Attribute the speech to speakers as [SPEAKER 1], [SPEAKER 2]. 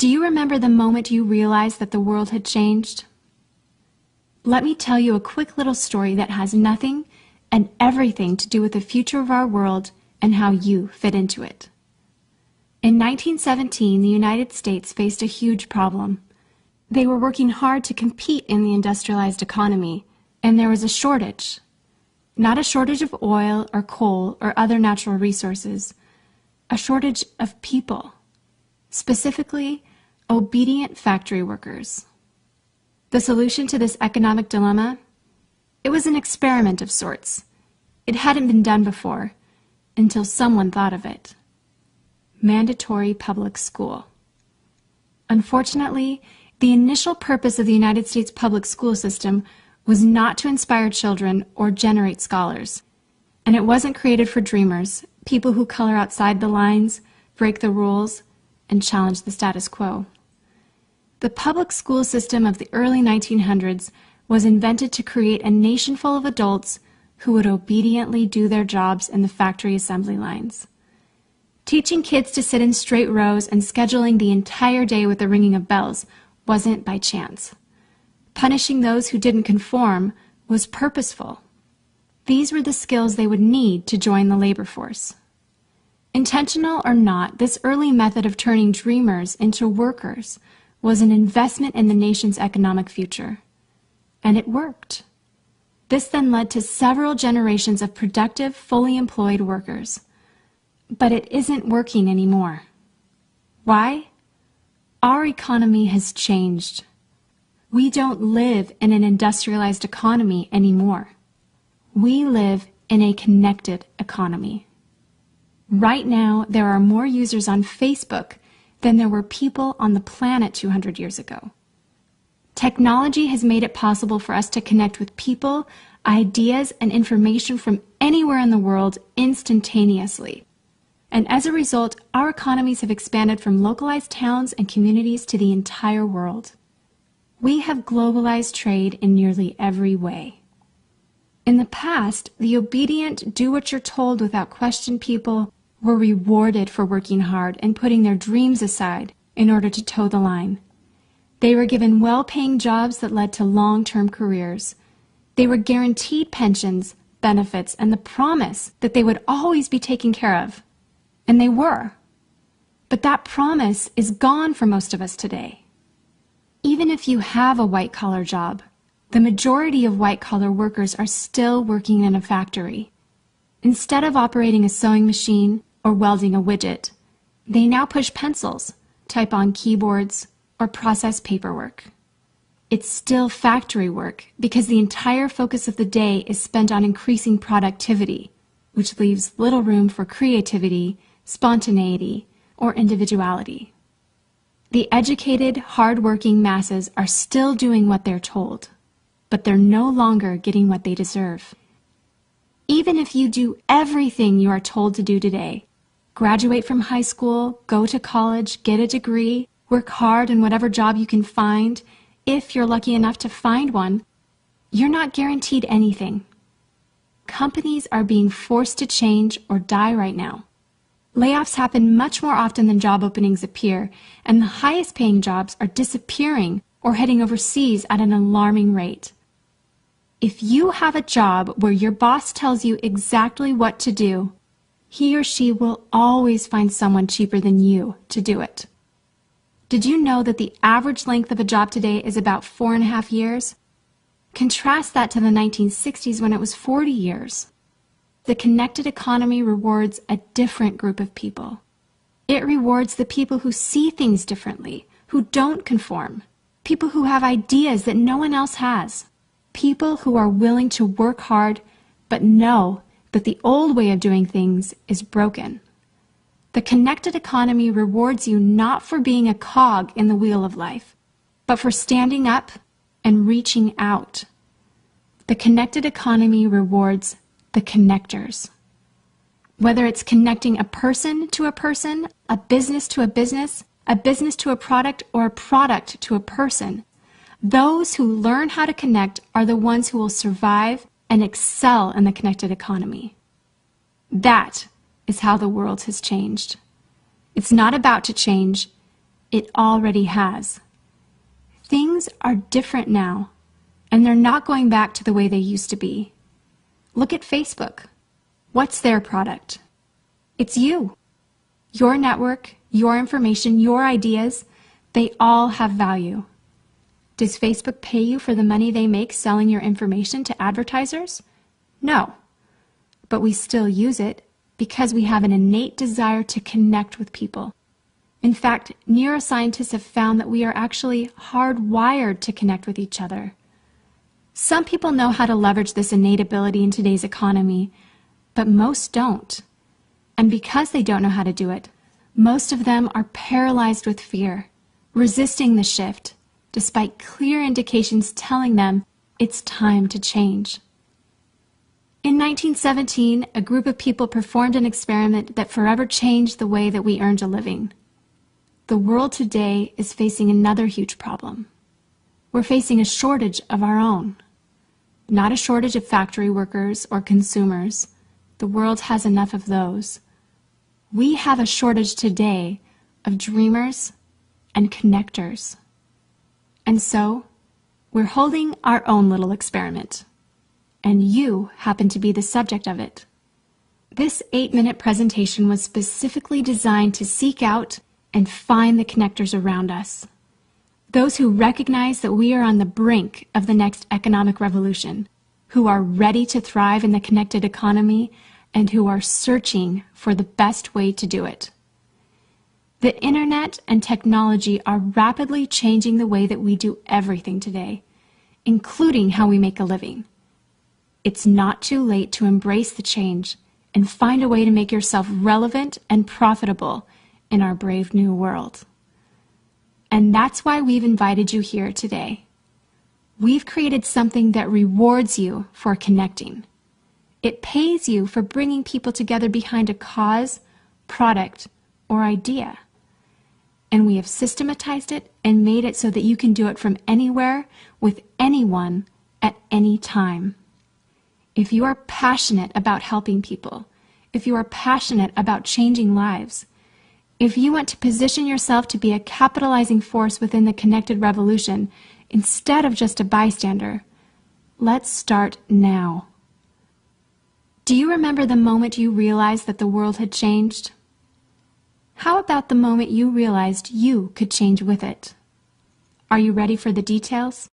[SPEAKER 1] Do you remember the moment you realized that the world had changed? Let me tell you a quick little story that has nothing and everything to do with the future of our world and how you fit into it. In 1917, the United States faced a huge problem. They were working hard to compete in the industrialized economy, and there was a shortage. Not a shortage of oil or coal or other natural resources, a shortage of people, specifically obedient factory workers. The solution to this economic dilemma? It was an experiment of sorts. It hadn't been done before, until someone thought of it. Mandatory public school. Unfortunately, the initial purpose of the United States public school system was not to inspire children or generate scholars. And it wasn't created for dreamers, people who color outside the lines, break the rules, and challenge the status quo. The public school system of the early 1900s was invented to create a nation full of adults who would obediently do their jobs in the factory assembly lines. Teaching kids to sit in straight rows and scheduling the entire day with the ringing of bells wasn't by chance. Punishing those who didn't conform was purposeful. These were the skills they would need to join the labor force. Intentional or not, this early method of turning dreamers into workers was an investment in the nation's economic future. And it worked. This then led to several generations of productive, fully employed workers. But it isn't working anymore. Why? Our economy has changed. We don't live in an industrialized economy anymore. We live in a connected economy. Right now, there are more users on Facebook than there were people on the planet 200 years ago. Technology has made it possible for us to connect with people, ideas, and information from anywhere in the world instantaneously. And as a result, our economies have expanded from localized towns and communities to the entire world. We have globalized trade in nearly every way. In the past, the obedient, do-what-you're-told without question people were rewarded for working hard and putting their dreams aside in order to toe the line. They were given well-paying jobs that led to long-term careers. They were guaranteed pensions, benefits, and the promise that they would always be taken care of. And they were. But that promise is gone for most of us today. Even if you have a white-collar job, the majority of white-collar workers are still working in a factory. Instead of operating a sewing machine or welding a widget, they now push pencils, type on keyboards, or process paperwork. It's still factory work because the entire focus of the day is spent on increasing productivity, which leaves little room for creativity, spontaneity, or individuality. The educated, hard-working masses are still doing what they're told, but they're no longer getting what they deserve. Even if you do everything you are told to do today, graduate from high school, go to college, get a degree, work hard in whatever job you can find, if you're lucky enough to find one, you're not guaranteed anything. Companies are being forced to change or die right now. Layoffs happen much more often than job openings appear, and the highest paying jobs are disappearing or heading overseas at an alarming rate. If you have a job where your boss tells you exactly what to do, he or she will always find someone cheaper than you to do it. Did you know that the average length of a job today is about 4.5 years? Contrast that to the 1960s when it was 40 years. The connected economy rewards a different group of people. It rewards the people who see things differently, who don't conform, people who have ideas that no one else has, people who are willing to work hard but know that the old way of doing things is broken. The connected economy rewards you not for being a cog in the wheel of life, but for standing up and reaching out. The connected economy rewards the connectors. Whether it's connecting a person to a person, a business to a business to a product, or a product to a person, those who learn how to connect are the ones who will survive and excel in the connected economy. That is how the world has changed. It's not about to change, it already has. Things are different now, and they're not going back to the way they used to be. Look at Facebook. What's their product? It's you. Your network, your information, your ideas, they all have value. Does Facebook pay you for the money they make selling your information to advertisers? No. But we still use it because we have an innate desire to connect with people. In fact, neuroscientists have found that we are actually hardwired to connect with each other. Some people know how to leverage this innate ability in today's economy, but most don't. And because they don't know how to do it, most of them are paralyzed with fear, resisting the shift, despite clear indications telling them it's time to change. In 1917, a group of people performed an experiment that forever changed the way that we earned a living. The world today is facing another huge problem. We're facing a shortage of our own. Not a shortage of factory workers or consumers. The world has enough of those. We have a shortage today of dreamers and connectors. And so, we're holding our own little experiment. And you happen to be the subject of it. This 8-minute presentation was specifically designed to seek out and find the connectors around us. Those who recognize that we are on the brink of the next economic revolution, who are ready to thrive in the connected economy, and who are searching for the best way to do it. The internet and technology are rapidly changing the way that we do everything today, including how we make a living. It's not too late to embrace the change and find a way to make yourself relevant and profitable in our brave new world. And that's why we've invited you here today. We've created something that rewards you for connecting. It pays you for bringing people together behind a cause, product, or idea. And we have systematized it and made it so that you can do it from anywhere with anyone at any time. If you are passionate about helping people, if you are passionate about changing lives, if you want to position yourself to be a capitalizing force within the connected revolution instead of just a bystander, let's start now. Do you remember the moment you realized that the world had changed? How about the moment you realized you could change with it? Are you ready for the details?